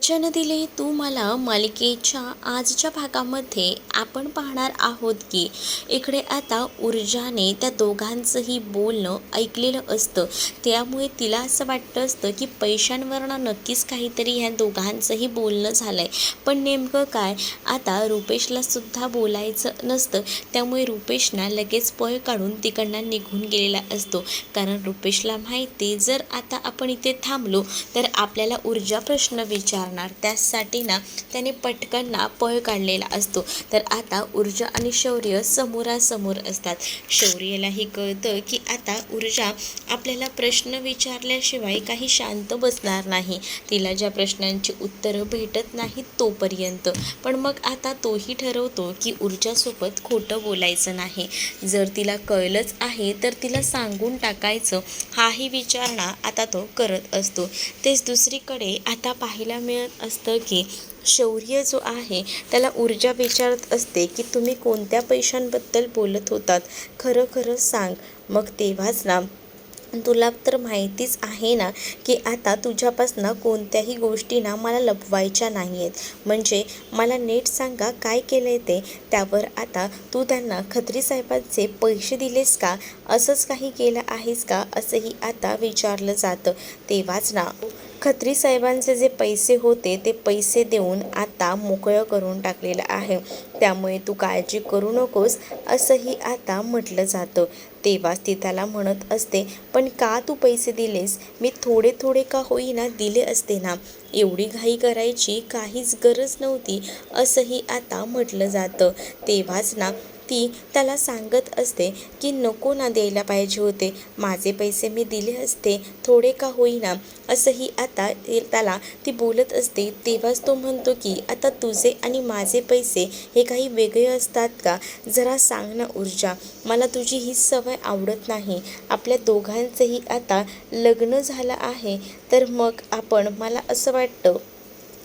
वचन दिले तू मला मालिकेच्या आजच्या भागामध्ये आपण पाहणार आहोत की इकडे आता ऊर्जाने त्या दोघांचंही बोलणं ऐकलेलं असतं. त्यामुळे तिला असं वाटतं असतं की पैशांवरनं नक्कीच काहीतरी ह्या दोघांचंही बोलणं झालं आहे. पण नेमकं काय, आता रुपेशला सुद्धा बोलायचं नसतं. त्यामुळे रुपेशना लगेच पळ काढून तिकडनं निघून गेलेला असतो. कारण रुपेशला माहिती, जर आता आपण इथे थांबलो तर आपल्याला ऊर्जा प्रश्न विचारणार. त्यासाठी ना त्याने पटकन पळ काढलेला असतो. तर आता ऊर्जा आणि शौर्य समोरासमोर असतात. शौर्यलाही कळतं की आता ऊर्जा आपल्याला प्रश्न विचारल्याशिवाय काही शांत बसणार नाही, तिला ज्या प्रश्नांची उत्तरं भेटत नाहीत तोपर्यंत. पण मग आता तोही ठरवतो की ऊर्जासोबत खोटं बोलायचं नाही. जर तिला कळलंच आहे तर तिला सांगून टाकायचं, हाही विचार ना आता तो करत असतो. तेच दुसरीकडे आता पाहायला मिळत असतं की शौर्य जो आहे त्याला ऊर्जा विचारत असते की तुम्ही कोणत्या पैशांबद्दल बोलत होतात, खरं खरं सांग. मग तेव्हाच ना तुला तर माहितीच आहे ना की आता तुझ्यापासनं कोणत्याही गोष्टी ना मला लपवायच्या नाही आहेत. म्हणजे मला नीट सांगा काय केलं आहे ते. त्यावर आता तू त्यांना खत्री साहेबांचे पैसे दिलेस का, असंच काही केलं आहेस का, असंही आता विचारलं जातं. तेव्हाच ना खत्री साहेबांचे जे पैसे होते ते पैसे देऊन आता मोकळं करून टाकलेलं आहे. त्यामुळे तू काळजी करू नकोस असंही आता म्हटलं जातं. तेव्हाच ती त्याला म्हणत असते, पण का तू पैसे दिलेस, मी थोडे थोडे का होईना दिले असते ना, एवढी घाई करायची काहीच गरज नव्हती असंही आता म्हटलं जातं. तेव्हाच ना ती त्याला सांगत असते की नको ना द्यायला पाहिजे होते, माझे पैसे मी दिले असते थोडे का होईना, असंही आता त्याला ती बोलत असते. तेव्हाच तो म्हणतो की आता तुझे आणि माझे पैसे हे काही वेगळे असतात का, जरा सांग ना ऊर्जा, मला तुझी ही सवय आवडत नाही. आपल्या दोघांचंही आता लग्न झालं आहे तर मग मला असं वाटतं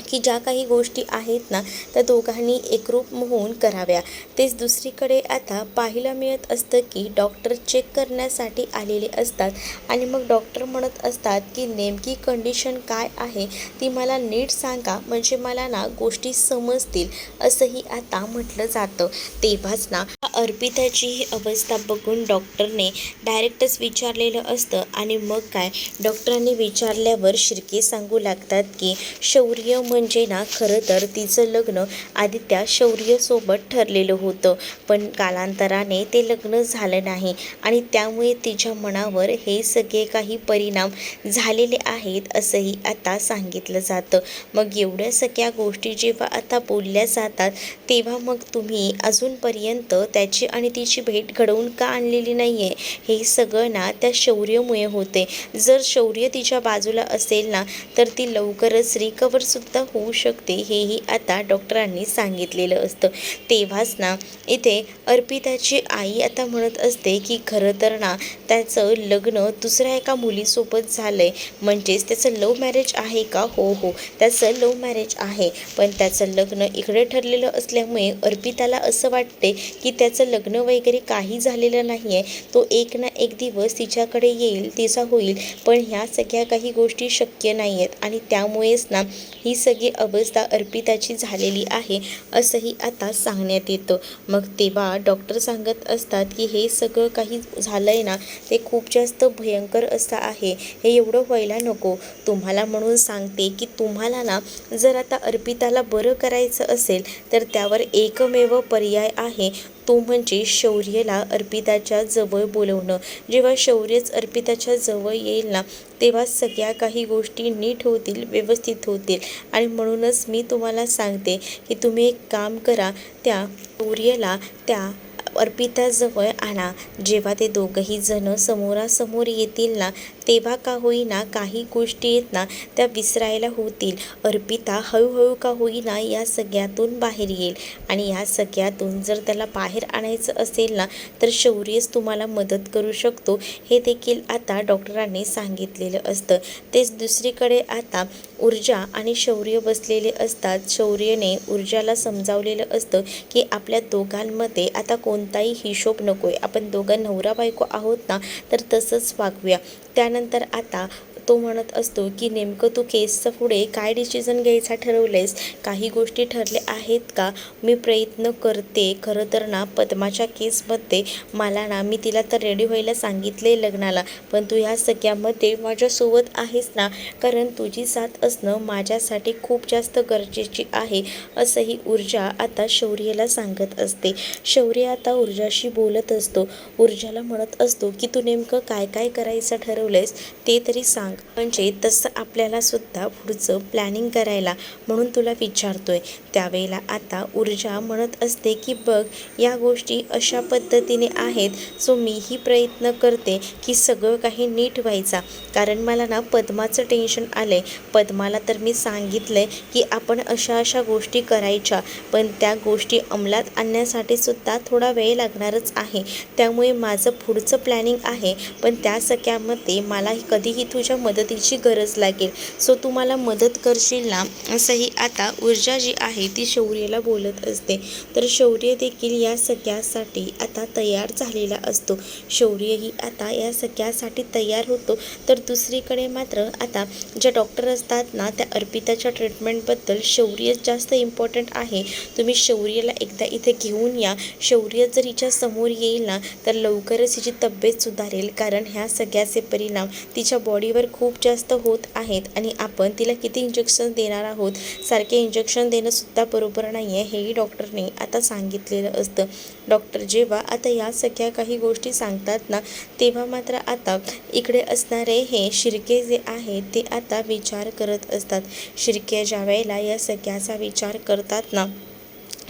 की ज्या काही गोष्टी आहेत ना त्या दोघांनी एकरूप होऊन कराव्या. तेच दुसरीकडे आता पाहायला मिळत असतं की डॉक्टर चेक करण्यासाठी आलेले असतात आणि मग डॉक्टर म्हणत असतात की नेमकी कंडिशन काय आहे ती मला नीट सांगा, म्हणजे मला ना गोष्टी समजतील असंही आता म्हटलं जातं. तेव्हाच ना अर्पिताची ही अवस्था बघून डॉक्टरने डायरेक्टच विचारलेलं असतं आणि मग काय, डॉक्टरांनी विचारल्यावर शिर्के सांगू लागतात की शौर्य म्हणजे ना खरं तर तिचं लग्न आदित्य शौर्यसोबत ठरलेलं होतं, पण कालांतराने ते लग्न झालं नाही आणि त्यामुळे तिच्या मनावर हे सगळे काही परिणाम झालेले आहेत असंही आता सांगितलं जातं. मग एवढ्या सगळ्या गोष्टी जेव्हा आता बोलल्या जातात तेव्हा मग तुम्ही अजूनपर्यंत त्याची आणि तिची भेट घडवून का आणलेली नाही आहे, हे सगळं ना त्या शौर्यमुळे होते. जर शौर्य तिच्या बाजूला असेल ना तर ती लवकरच रिकवरसुद्धा होऊ शकते, हेही आता डॉक्टरांनी सांगितलेलं असतं. तेव्हाच ना इथे अर्पिताची आई आता म्हणत असते की खरं तर ना त्याचं लग्न दुसऱ्या एका मुलीसोबत झालं आहे, म्हणजेच त्याचं लव्ह मॅरेज आहे का. हो हो, त्याचं लव्ह मॅरेज आहे, पण त्याचं लग्न इकडे ठरलेलं असल्यामुळे अर्पिताला असं वाटते की त्याचं लग्न वगैरे काही झालेलं नाही आहे, तो एक ना एक दिवस तिच्याकडे येईल, तिचा होईल, पण ह्या सगळ्या काही गोष्टी शक्य नाही आहेत आणि त्यामुळेच ना ही सगळी अवस्था अर्पिताची झालेली आहे असंही आता सांगण्यात येतं. मग तेव्हा डॉक्टर सांगत असतात की हे सगळं काही झालं आहे ना ते खूप जास्त भयंकर असं आहे, हे एवढं व्हायला नको. तुम्हाला म्हणून सांगते की तुम्हाला ना जर आता अर्पिताला बरं करायचं असेल तर त्यावर एकमेव पर्याय आहे, तो म्हणजे शौर्यला अर्पिताच्या जवळ बोलवणं. जेव्हा शौर्यच अर्पिताच्या जवळ येईल ना तेव्हा सगळ्या काही गोष्टी नीट होतील, व्यवस्थित होतील. आणि म्हणूनच मी तुम्हाला सांगते की तुम्ही एक काम करा, त्या शौर्यला त्या अर्पिताजवळ आणा. जेव्हा ते दोघंही जण समोरासमोर येतील ना तेव्हा का होईना काही गोष्टी आहेत ना त्या विसरायला होतील. अर्पिता हळूहळू का होईना या सगळ्यातून बाहेर येईल आणि या सगळ्यातून जर त्याला बाहेर आणायचं असेल ना तर शौर्यच तुम्हाला मदत करू शकतो, हे देखील आता डॉक्टरांनी सांगितलेलं असतं. तेच दुसरीकडे आता ऊर्जा आणि शौर्य बसलेले असतात. शौर्यने ऊर्जाला समजावलेलं असतं की आपल्या दोघांमध्ये आता कोणताही हिशोब नको आहे, आपण दोघं नवरा बायको आहोत ना तर तसंच वागूया. त्यानंतर आता तो म्हणत असतो की नेमकं तू केसचं पुढे काय डिसिजन घ्यायचा ठरवलेस, काही गोष्टी ठरल्या आहेत का? मी प्रयत्न करते. खरं तर ना पद्माच्या केसमध्ये मला ना, मी तिला तर रेडी व्हायला सांगितले लग्नाला, पण तू ह्या सगळ्यामध्ये माझ्यासोबत आहेस ना, कारण तुझी साथ असणं माझ्यासाठी खूप जास्त गरजेची आहे, असंही ऊर्जा आता शौर्यला सांगत असते. शौर्य आता ऊर्जाशी बोलत असतो. ऊर्जाला म्हणत असतो की तू नेमकं काय काय करायचं ठरवलंयस ते तरी सांग, म्हणजे तसं आपल्याला सुद्धा पुढचं प्लॅनिंग करायला, म्हणून तुला विचारतोय. त्यावेळेला आता ऊर्जा म्हणत असते की बघ, या गोष्टी अशा पद्धतीने आहेत, सो मीही प्रयत्न करते की सगळं काही नीट व्हायचा, कारण मला ना पद्माचं टेन्शन आलंय. पद्माला तर मी सांगितलंय की आपण अशा अशा गोष्टी करायच्या, पण त्या गोष्टी अंमलात आणण्यासाठी सुद्धा थोडा वेळ लागणारच आहे. त्यामुळे माझं पुढचं प्लॅनिंग आहे, पण त्या सगळ्यामध्ये मला कधीही तुझ्या मदतीची गरज लागेल, सो तू मला मदत करशील ना, असंही आता ऊर्जा जी आहे ती शौर्यला बोलत असते. तर शौर्य देखील या सगळ्यासाठी आता तयार झालेला असतो. शौर्यही आता या सगळ्यासाठी तयार होतो. तर दुसरीकडे मात्र आता ज्या डॉक्टर असतात ना, त्या अर्पिताच्या ट्रीटमेंटबद्दल शौर्य जास्त इम्पॉर्टंट आहे. तुम्ही शौर्यला एकदा इथे घेऊन या. शौर्य जर हिच्या समोर येईल ना, तर लवकरच हिची तब्येत सुधारेल, कारण ह्या सगळ्याचे परिणाम तिच्या बॉडीवर खूप जास्त होत आहेत आणि आपण तिला किती इंजेक्शन देणार आहोत, सारखे इंजेक्शन देणं सुद्धा बरोबर नाही आहे, हेही डॉक्टरने आता सांगितलेलं असतं. डॉक्टर जेव्हा आता या सगळ्या काही गोष्टी सांगतात ना, तेव्हा मात्र आता इकडे असणारे हे शिर्के जे आहेत ते आता विचार करत असतात. शिर्के ज्या वेळेला या सगळ्याचा विचार करतात ना,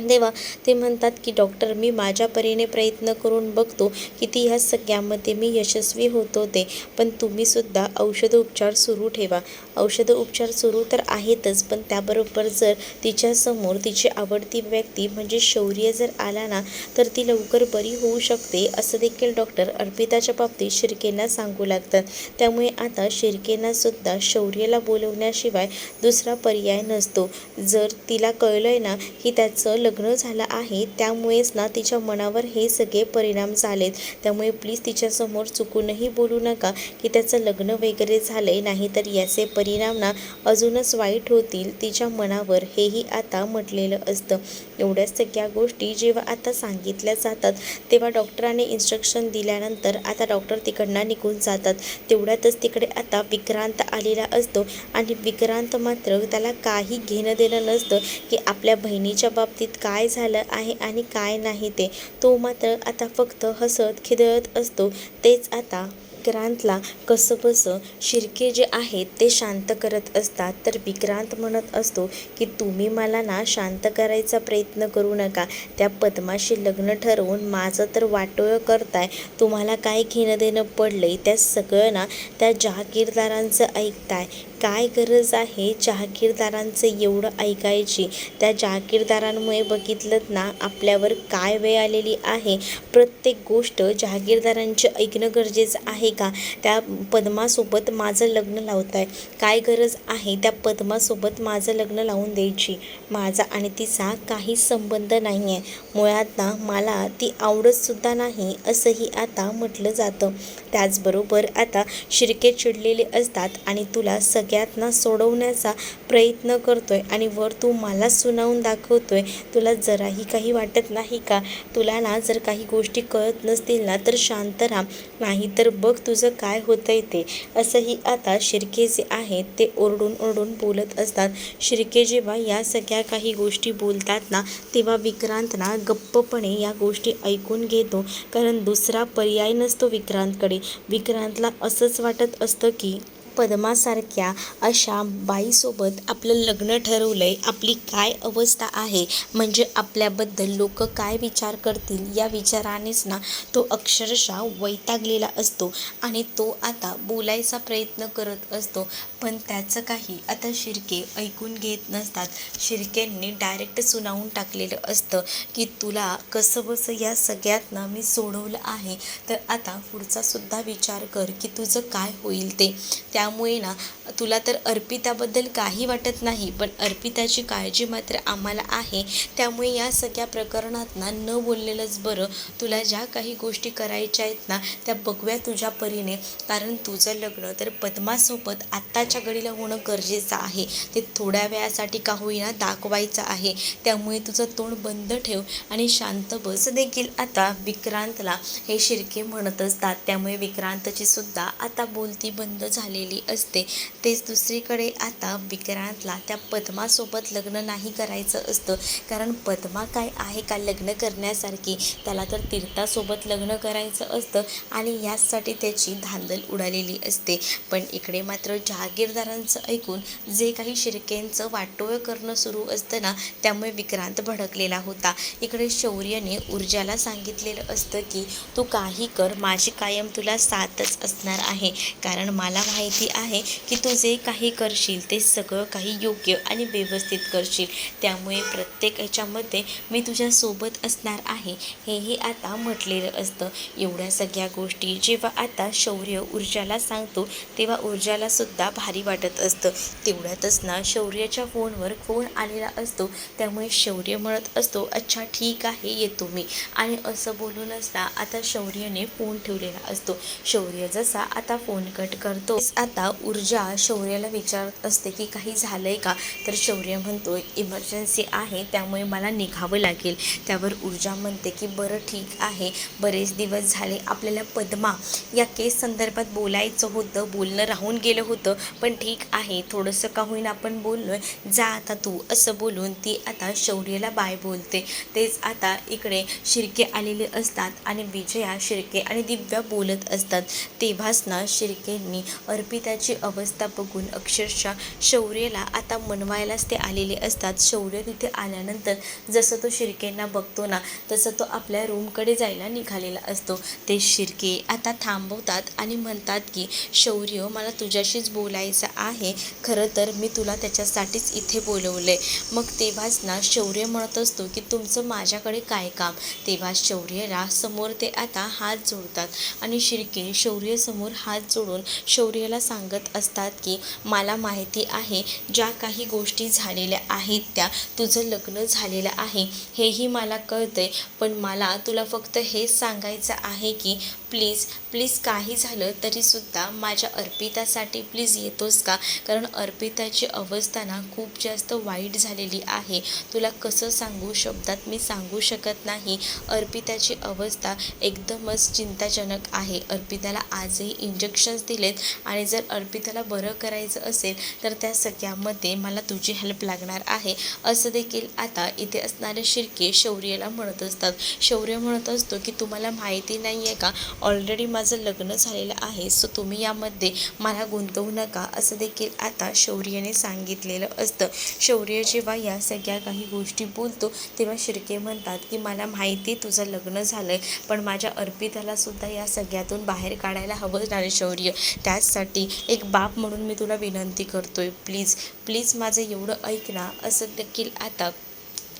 तेव्हा ते म्हणतात की डॉक्टर, मी माझ्या परीने प्रयत्न करून बघतो किती ह्या सगळ्यामध्ये मी यशस्वी होतो ते, पण तुम्हीसुद्धा औषधोपचार सुरू ठेवा. औषधोपचार सुरू तर आहेतच, पण त्याबरोबर जर तिच्यासमोर तिची आवडती व्यक्ती म्हणजे शौर्य जर आला ना, तर ती लवकर बरी होऊ शकते, असं देखील डॉक्टर अर्पिताच्या बाबतीत शिर्केंना सांगू लागतात. त्यामुळे आता शिर्केंनासुद्धा शौर्यला बोलवण्याशिवाय दुसरा पर्याय नसतो. जर तिला कळलंय ना की त्याचं लग्न झालं आहे, त्यामुळेच ना तिच्या मनावर हे सगळे परिणाम झालेत, त्यामुळे प्लीज तिच्यासमोर चुकूनही बोलू नका की त्याचं लग्न वगैरे झालंय, नाहीतर याचे परिणाम ना अजूनच वाईट होतील तिच्या मनावर, हेही आता म्हटलेलं असतं. एवढ्या सगळ्या गोष्टी जेव्हा आता सांगितल्या जातात, तेव्हा डॉक्टरांनी इन्स्ट्रक्शन दिल्यानंतर आता डॉक्टर तिकडनं निघून जातात. तेवढ्यातच तिकडे आता विक्रांत आलेला असतो आणि विक्रांत मात्र त्याला काही घेणं देणं नसतं की आपल्या बहिणीच्या बाबतीत काय झालं आहे आणि काय नाही ते. तो मात्र आता फक्त हसत खिदळत असतो. तेच आता विक्रांतला कसंबसं शिर्के जे आहेत ते शांत करत असतात. तर विक्रांत म्हणत असतो की तुम्ही मला ना शांत करायचा प्रयत्न करू नका. त्या पद्माशी लग्न ठरवून माझं तर वाटोळं करताय. तुम्हाला काय घेणं देणं पडलंय त्या सगळं ना त्या जहागीरदारांचं ऐकताय. काय गरज आहे जहागीरदारांचं एवढं ऐकायची? त्या जहागीरदारांमुळे बघितलं ना आपल्यावर काय वेळ आलेली आहे. प्रत्येक गोष्ट जहागीरदारांची ऐकणं गरजेचं आहे का? त्या पद्मासोबत माझं लग्न लावताय, काय गरज आहे त्या पद्मासोबत माझं लग्न लावून द्यायची? माझा आणि तिचा काही संबंध नाही आहे. मुळात ना मला ती आवडतसुद्धा नाही, असंही आता म्हटलं जातं. त्याचबरोबर आता शिर्के चिडलेले असतात आणि तुला सगळ्यातना सोडवण्याचा प्रयत्न करतोय आणि वर तू मला सुनावून दाखवतोय. तुला जराही काही वाटत नाही का? तुला ना जर काही गोष्टी कळत नसतील ना तर शांत राहा, नाहीतर बघ तुझं काय होतंय ते, असंही आता शिर्के जे आहेत ते ओरडून ओरडून बोलत असतात. शिर्के जेव्हा या सगळ्या काही गोष्टी बोलतात ना, तेव्हा विक्रांत ना गप्पपणे या गोष्टी ऐकून घेतो, कारण दुसरा पर्याय नसतो विक्रांतकडे. विक्रांतला असंच वाटत असतं की पद्मासारख्या अशा बाईसोबत आपलं लग्न ठरवलंय, आपली काय अवस्था आहे, म्हणजे आपल्याबद्दल लोक काय विचार करतील या विचारानेच ना तो अक्षरशः वैतागलेला असतो आणि तो आता बोलायचा प्रयत्न करत असतो, पण त्याचं काही आता शिर्के ऐकून घेत नसतात. शिर्केंनी डायरेक्ट सुनावून टाकलेलं असतं की तुला कसंबसं या सगळ्यातनं मी सोडवलं आहे, तर आता पुढचा सुद्धा विचार कर की तुझं काय होईल ते. त्यामुळे ना तुला तर अर्पिताबद्दल काही वाटत नाही, पण अर्पिताची काळजी मात्र आम्हाला आहे. त्यामुळे या सगळ्या प्रकरणात ना न बोललेलंच बरं. तुला ज्या काही गोष्टी करायच्या आहेत ना त्या बघूया तुझ्या परीने, कारण तुझं लग्न तर पद्मासोबत आत्ताच्या घडीला होणं गरजेचं आहे. ते थोड्या वेळासाठी का होईना दाखवायचं आहे. त्यामुळे तुझं तोंड बंद ठेव आणि शांत बस. देखील आता विक्रांतला हे शिर्के म्हणत असतात. त्यामुळे विक्रांतची सुद्धा आता बोलती बंद झालेली असते. तेच दुसरीकडे आता विक्रांतला त्या पद्मासोबत लग्न नाही करायचं असतं, कारण पद्मा काय आहे का लग्न करण्यासारखी. त्याला तर तीर्थासोबत लग्न करायचं असतं आणि यासाठी त्याची धांदल उडालेली असते. पण इकडे मात्र जहागीरदारांचं ऐकून जे काही शिर्केंचं वाटोळं करणं सुरू असतं ना, त्यामुळे विक्रांत भडकलेला होता. इकडे शौर्यने ऊर्जाला सांगितलेलं असतं की तू काही कर, माझी कायम तुला साथच असणार आहे, कारण मला माहिती आहे की तू जे काही करशील ते सगळं काही योग्य आणि व्यवस्थित करशील. त्यामुळे प्रत्येक ह्याच्यामध्ये मी तुझ्यासोबत असणार आहे, हेही आता म्हटलेलं असतं. एवढ्या सगळ्या गोष्टी जेव्हा आता शौर्य ऊर्जाला सांगतो तेव्हा ऊर्जाला सुद्धा भारी वाटत असतं. तेवढ्यातच ना शौर्याच्या फोनवर फोन आलेला असतो. त्यामुळे शौर्य म्हणत असतो, अच्छा ठीक आहे येतो मी, आणि असं बोलूनच ना आता शौर्यने फोन ठेवलेला असतो. शौर्य जसा आता फोन कट करतो आता ऊर्जा शौर्याला विचारत असते की काही झालंय का. तर शौर्य म्हणतो इमर्जन्सी आहे, त्यामुळे मला निघावं लागेल. त्यावर ऊर्जा म्हणते की बरं ठीक आहे, बरेच दिवस झाले आपल्याला पद्मा या केस संदर्भात बोलायचं होतं, बोलणं राहून गेलं होतं, पण ठीक आहे थोडंसं का होईना आपण बोललोय, जा आता तू, असं बोलून ती आता शौर्याला बाय बोलते. तेच आता इकडे शिर्के आलेले असतात आणि विजया, शिर्के आणि दिव्या बोलत असतात. तेव्हाच ना शिर्केंनी अर्पिताची अवस्था बघून अक्षरशः शौर्यला आता मनवायलाच ते आलेले असतात. शौर्य तिथे आल्यानंतर जसं तो शिर्केंना बघतो ना तसं तो आपल्या रूमकडे जायला निघालेला असतो. ते शिर्के आता थांबवतात आणि म्हणतात की शौर्य, मला तुझ्याशीच बोलायचं आहे, खरं तर मी तुला त्याच्यासाठीच इथे बोलवलंय. मग तेव्हाच ना शौर्य म्हणत असतो की तुमचं माझ्याकडे काय काम. तेव्हा शौर्यला समोर ते आता हात जोडतात आणि शिर्के शौर्यसमोर हात जोडून शौर्याला सांगत असतात की मला माहिती आहे ज्या काही गोष्टी झालेल्या आहेत त्या, तुझं लग्न झालेलं आहे हेही मला कळतंय, पण मला तुला फक्त हेच सांगायचं आहे की प्लीज प्लीज काही झालं तरीसुद्धा माझ्या अर्पितासाठी प्लीज येतोस का, कारण अर्पिताची अवस्था ना खूप जास्त वाईट झालेली आहे. तुला कसं सांगू, शब्दात मी सांगू शकत नाही. अर्पिताची अवस्था एकदमच चिंताजनक आहे. अर्पिताला आजही इंजेक्शन्स दिलेत आणि जर अर्पिताला बरं करायचं असेल तर त्या सगळ्यामध्ये मला तुझी हेल्प लागणार आहे, असं देखील आता इथे असणारे शिर्के शौर्याला म्हणत असतात. शौर्य म्हणत असतो की तुम्हाला माहिती नाही आहे का, ऑलरेडी माझं लग्न झालेलं आहे, सो तुम्ही यामध्ये मला गुंतवू नका, असं देखील आता शौर्याने सांगितलेलं असतं. शौर्य जेव्हा या सगळ्या काही गोष्टी बोलतो तेव्हा शिर्के म्हणतात की मला माहिती तुझं लग्न झालंय, पण माझ्या अर्पिताला सुद्धा या सगळ्यातून बाहेर काढायला हवं ना रे शौर्य. त्याचसाठी एक बाप म्हणून मी तुला विनंती करतोय, प्लीज प्लीज माझं एवढं ऐक ना, असं देखील आता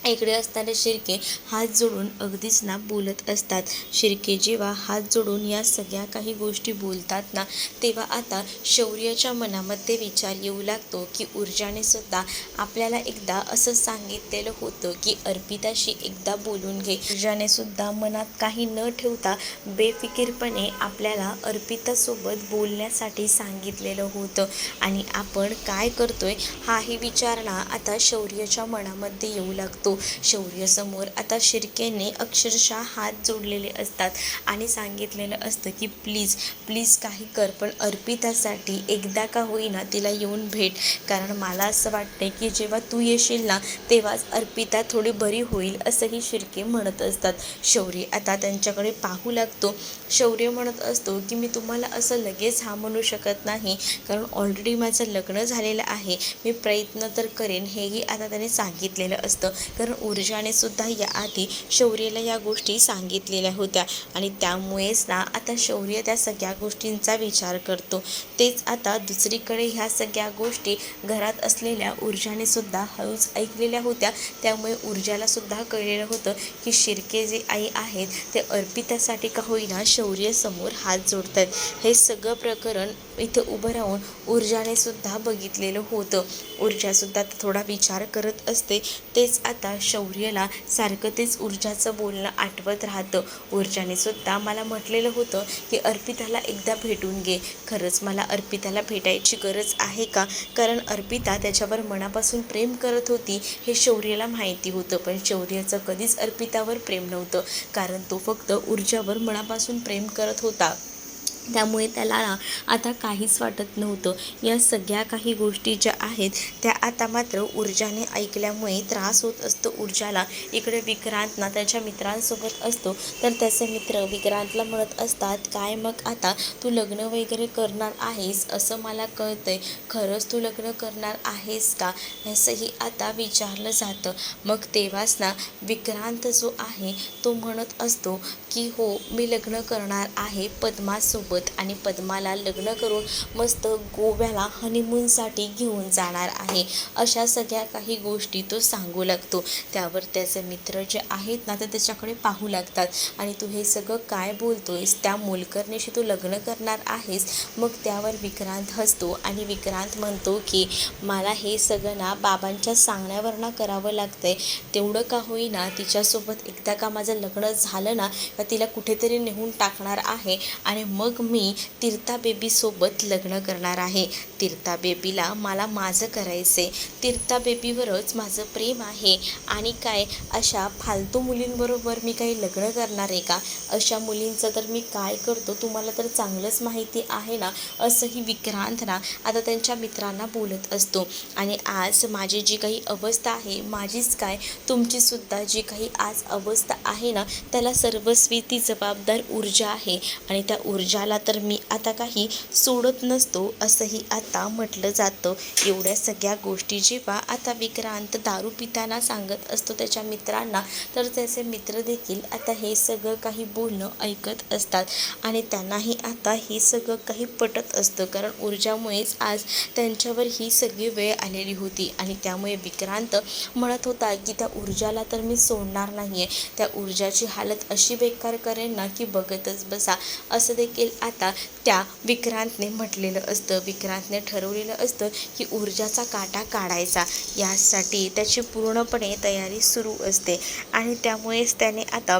इकडे असणारे शिर्के हात जोडून अगदीच ना बोलत असतात. शिर्के जेव्हा हात जोडून या सगळ्या काही गोष्टी बोलतात ना तेव्हा आता शौर्याच्या मनामध्ये विचार येऊ लागतो की ऊर्जाने सुद्धा आपल्याला एकदा असं सांगितलेलं होतं की अर्पिताशी एकदा बोलून घे. ऊर्जाने सुद्धा मनात काही न ठेवता बेफिकीरपणे आपल्याला अर्पितासोबत बोलण्यासाठी सांगितलेलं होतं, आणि आपण काय करतोय हाही विचार ना आता शौर्याच्या मनामध्ये येऊ लागतो. शौर्यसमोर आता शिर्केने अक्षरशः हात जोडलेले असतात आणि सांगितलेलं असतं की प्लीज प्लीज काही कर, पण अर्पितासाठी एकदा का होईना तिला येऊन भेट, कारण मला असं वाटतंय की जेव्हा तू येशील ना तेव्हाच अर्पिता थोडी बरी होईल, असंही शिर्के म्हणत असतात. शौर्य आता त्यांच्याकडे पाहू लागतो. शौर्य म्हणत असतो की मी तुम्हाला असं लगेच हा म्हणू शकत नाही, कारण ऑलरेडी माझं लग्न झालेलं आहे, मी प्रयत्न तर करेन, हेही आता त्याने सांगितलेलं असतं. कारण ऊर्जाने सुद्धा याआधी शौर्याला या गोष्टी सांगितलेल्या होत्या आणि त्यामुळेच ना आता शौर्य त्या सगळ्या गोष्टींचा विचार करतो. तेच आता दुसरीकडे ह्या सगळ्या गोष्टी घरात असलेल्या ऊर्जाने सुद्धा हळूच ऐकलेल्या होत्या. त्यामुळे ऊर्जाला सुद्धा कळलेलं होतं की शिर्के जे आई आहेत ते अर्पितासाठी का होईना शौर्यसमोर हात जोडत आहेत. हे सगळं प्रकरण इथं उभं राहून ऊर्जाने सुद्धा बघितलेलं होतं. ऊर्जासुद्धा थोडा विचार करत असते. तेच आता शौर्यला सारखं तेच ऊर्जाचं बोलणं आठवत राहतं. ऊर्जाने सुद्धा मला म्हटलेलं होतं की अर्पिताला एकदा भेटून घे. खरंच मला अर्पिताला भेटायची गरज आहे का? कारण अर्पिता त्याच्यावर मनापासून प्रेम करत होती हे शौर्यला माहिती होतं. पण शौर्याचं कधीच अर्पितावर प्रेम नव्हतं, कारण तो फक्त ऊर्जावर मनापासून प्रेम करत होता. त्यामुळे त्याला आता काहीच वाटत नव्हतं. या सगळ्या काही गोष्टी ज्या आहेत त्या आता मात्र ऊर्जाने ऐकल्यामुळे त्रास होत असतो ऊर्जाला. इकडे विक्रांत ना त्याच्या मित्रांसोबत असतो, तर त्याचे मित्र विक्रांतला म्हणत असतात, काय मग आता तू लग्न वगैरे करणार आहेस असं मला कळतंय. खरंच तू लग्न करणार आहेस का? असंही आता विचारलं जातं. मग तेव्हाच ना विक्रांत जो आहे तो म्हणत असतो की हो, मी लग्न करणार आहे पद्मासोबत आणि पद्माला लग्न करून मस्त गोव्याला हनीमूनसाठी घेऊन जाणार आहे. अशा सगळ्या काही गोष्टी तो सांगू लागतो. त्यावर त्याचे मित्र जे आहेत ना ते त्याच्याकडे पाहू लागतात आणि तू हे सगळं काय बोलतोयस? त्या मोलकरणीशी तू लग्न करणार आहेस? मग त्यावर विक्रांत हसतो आणि विक्रांत म्हणतो की मला हे सगळं ना बाबांच्या सांगण्यावरनं करावं लागतंय. तेवढं का होईना तिच्यासोबत एकदा का माझं लग्न झालं ना तर तिला कुठेतरी नेऊन टाकणार आहे आणि मग मी तीर्था बेबीसोबत लग्न करणार आहे. तीर्था बेबीला मला माझं करायचे. तीर्था बेबीवरच माझं प्रेम आहे. आणि काय अशा फालतू मुलींबरोबर मी काही लग्न करणार आहे का? अशा मुलींचं तर मी काय करतो तुम्हाला तर चांगलंच माहिती आहे ना. असंही विक्रांत ना आता त्यांच्या मित्रांना बोलत असतो. आणि आज माझी जी काही अवस्था आहे, माझीच काय तुमचीसुद्धा जी काही आज अवस्था आहे ना त्याला सर्वस्वी ती जबाबदार ऊर्जा आहे. आणि त्या ऊर्जाला तर मी आता काही सोडत नसतो असंही आता म्हटलं जातं. एवढ्या सगळ्या गोष्टी जेव्हा आता विक्रांत दारू पिताना सांगत असतो त्याच्या मित्रांना, तर त्याचे मित्र देखील आता हे सगळं काही बोलणं ऐकत असतात आणि त्यांनाही आता हे सगळं काही पटत असतं. कारण ऊर्जामुळेच आज त्यांच्यावर ही सगळी वेळ आलेली होती आणि त्यामुळे विक्रांत म्हणत होता की त्या ऊर्जाला तर मी सोडणार नाही आहे. त्या ऊर्जाची हालत अशी बेकार करेन ना की बघतच बसा, असं देखील आता त्या विक्रांतने म्हटलेलं असतं. विक्रांतने ठरवलेलं असतं की ऊर्जाचा काटा काढायचा, यासाठी त्याची पूर्णपणे तयारी सुरू असते. आणि त्यामुळेच त्याने आता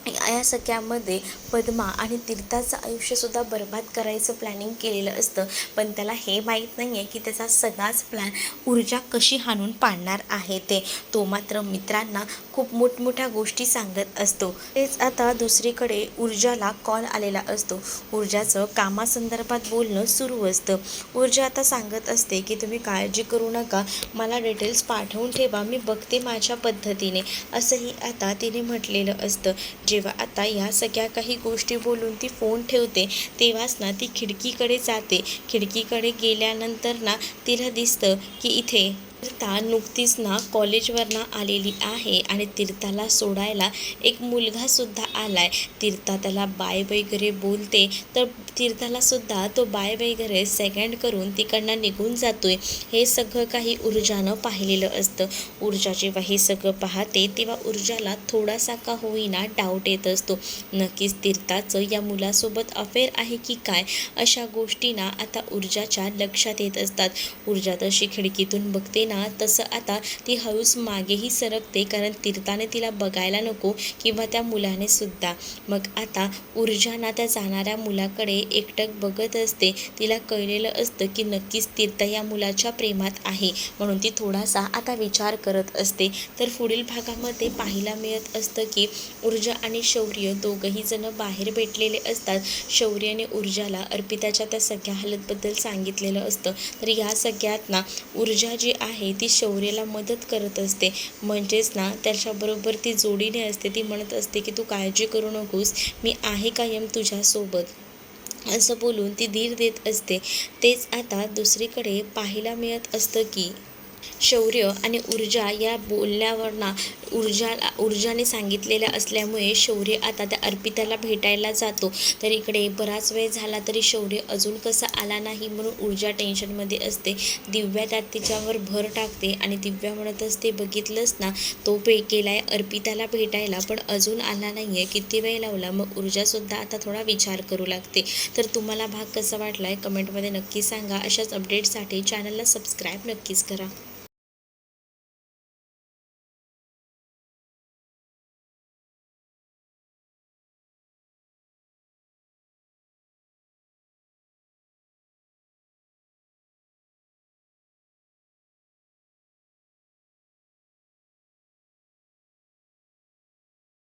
या सगळ्यामध्ये पद्मा आणि तीर्थाचं आयुष्यसुद्धा बरबाद करायचं प्लॅनिंग केलेलं असतं. पण त्याला हे माहीत नाही आहे की त्याचा सगळाच प्लॅन ऊर्जा कशी हाणून पाडणार आहे ते. तो मात्र मित्रांना खूप मोठमोठ्या गोष्टी सांगत असतो. तेच आता दुसरीकडे ऊर्जाला कॉल आलेला असतो. ऊर्जाचं कामासंदर्भात बोलणं सुरू असतं. ऊर्जा आता सांगत असते की तुम्ही काळजी करू नका, मला डिटेल्स पाठवून ठेवा, मी बघते माझ्या पद्धतीने, असंही आता तिने म्हटलेलं असतं. जेव्हा आता या सगळ्या काही गोष्टी बोलून ती फोन ठेवते तेव्हाच ना ती खिडकीकडे जाते. खिडकीकडे गेल्यानंतर ना तिला दिसतं की इथे तीर्था नुकतीच ना कॉलेजवरनं आलेली आहे आणि तीर्थाला सोडायला एक मुलगासुद्धा आला आहे. तीर्था त्याला बाय वगैरे बोलते, तर तीर्थाला सुद्धा तो बाय वगैरे सेकंड करून तिकडनं निघून जातोय. हे सगळं काही ऊर्जानं पाहिलेलं असतं. ऊर्जा जेव्हा हे सगळं पाहते तेव्हा ऊर्जाला थोडासा का होईना डाऊट येत असतो. नक्कीच तीर्थाचं या मुलासोबत अफेअर आहे की काय, अशा गोष्टी ना आता ऊर्जाच्या लक्षात येत असतात. ऊर्जा तशी खिडकीतून बघते ना तसं आता ती हळूच मागेही सरकते, कारण तीर्थाने तिला बघायला नको किंवा त्या मुलाने सुद्धा. मग आता ऊर्जा ना त्या जाणाऱ्या मुलाकडे एकटक बघत असते. तिला कळलेलं असतं की नक्कीच तीर्थ या मुलाच्या प्रेमात आहे, म्हणून ती थोडासा आता विचार करत असते. तर पुढील भागामध्ये पाहायला मिळत असतं की ऊर्जा आणि शौर्य दोघंही जण बाहेर भेटलेले असतात. शौर्याने ऊर्जाला अर्पिताच्या त्या सगळ्या हालतबद्दल सांगितलेलं असतं. तर या सगळ्यात ना ऊर्जा जी आहे ती शौर्याला मदत करत असते, म्हणजेच ना त्याच्याबरोबर ती जोडीने असते. ती म्हणत असते की तू काळजी करू नकोस, मी आहे कायम तुझ्यासोबत, असं बोलून ती धीर देत असते. तेच आता दुसरीकडे पाहायला मिळत असतं की शौर्य आणि ऊर्जा या बोलण्यावर ना ऊर्जाने सांगितलेलं असल्यामुळे शौर्य आता त्या अर्पिताला भेटायला जातो. तर इकडे बराच वेळ झाला तरी शौर्य अजून कसा आला नाही म्हणून ऊर्जा टेन्शनमध्ये असते. दिव्या त्यात तिच्यावर भर टाकते आणि दिव्या म्हणत असते, बघितलंस ना, तो केलाय अर्पिताला भेटायला पण अजून आला नाही आहे, किती वेळ लावला. मग ऊर्जासुद्धा आता थोडा विचार करू लागते. तर तुम्हाला भाग कसा वाटला आहे कमेंटमध्ये नक्की सांगा. अशाच अपडेट्ससाठी चॅनलला सबस्क्राईब नक्कीच करा.